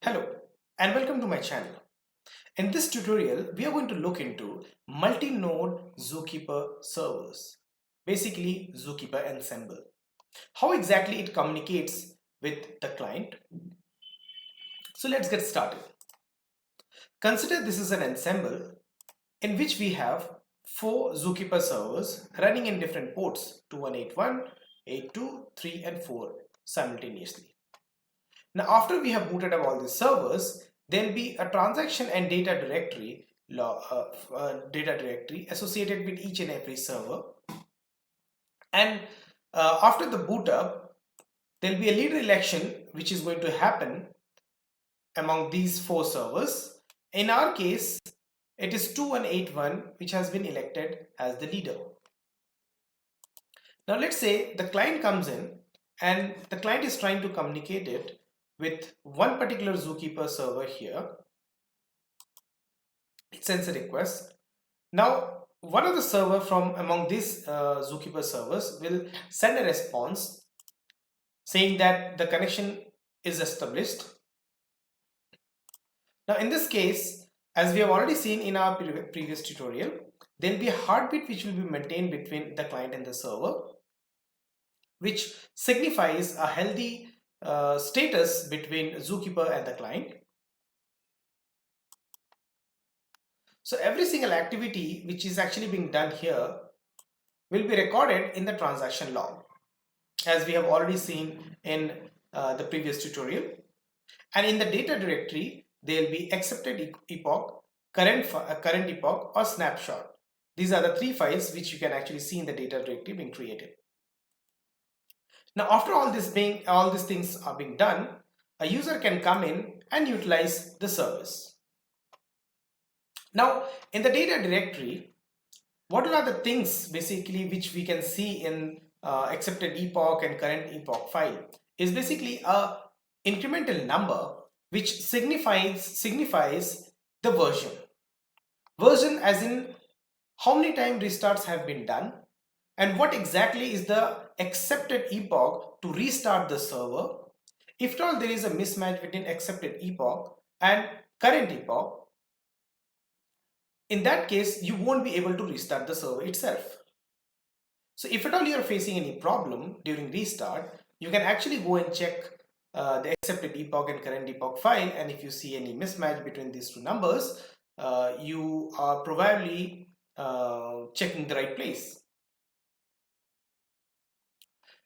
Hello and welcome to my channel. In this tutorial, we are going to look into multi-node zookeeper servers, basically zookeeper ensemble. How exactly it communicates with the client. So let's get started. Consider this is an ensemble in which we have 4 zookeeper servers running in different ports 2181, 82, 3 and 4 simultaneously. Now after we have booted up all these servers, there will be a transaction and data directory associated with each and every server. And after the boot up, there will be a leader election which is going to happen among these 4 servers. In our case, it is 2181 which has been elected as the leader. Now let's say the client comes in and the client is trying to communicate it with one particular zookeeper server here. It sends a request. Now one of the server from among these zookeeper servers will send a response saying that the connection is established. Now in this case, as we have already seen in our previous tutorial, there will be a heartbeat which will be maintained between the client and the server, which signifies a healthy status between zookeeper and the client. So every single activity which is actually being done here will be recorded in the transaction log, as we have already seen in the previous tutorial. And in the data directory, there will be accepted epoch, current epoch or snapshot. These are the 3 files which you can actually see in the data directory being created. Now after all these things are being done, a user can come in and utilize the service. Now in the data directory, what are the things basically which we can see in accepted epoch and current epoch file is basically a incremental number which signifies the version. Version as in how many time restarts have been done and what exactly is the accepted epoch to restart the server. If at all there is a mismatch between accepted epoch and current epoch, in that case you won't be able to restart the server itself. So if at all you are facing any problem during restart, you can actually go and check the accepted epoch and current epoch file, and if you see any mismatch between these two numbers, you are probably checking the right place.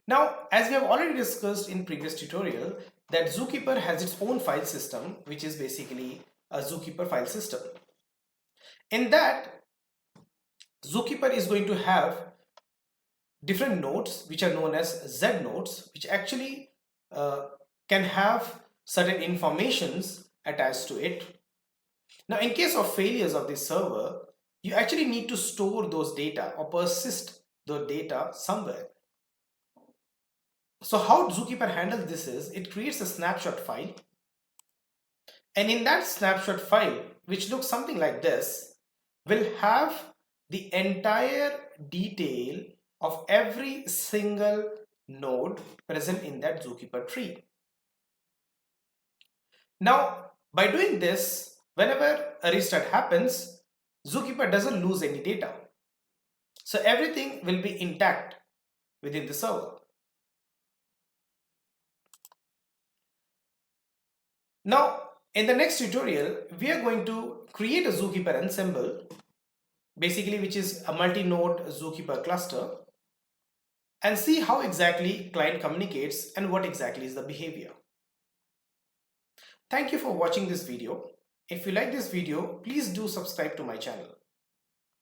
Now, as we have already discussed in previous tutorial, that Zookeeper has its own file system, which is basically a Zookeeper file system. In that, Zookeeper is going to have different nodes which are known as Z nodes, which actually can have certain informations attached to it. Now in case of failures of this server, you actually need to store those data or persist the data somewhere. So how Zookeeper handles this is it creates a snapshot file, and in that snapshot file, which looks something like this, will have the entire detail of every single node present in that Zookeeper tree. Now, by doing this, whenever a restart happens, Zookeeper doesn't lose any data. So everything will be intact within the server. Now, in the next tutorial, we are going to create a Zookeeper ensemble, basically which is a multi-node Zookeeper cluster, and see how exactly client communicates and what exactly is the behavior. Thank you for watching this video. If you like this video, please do subscribe to my channel.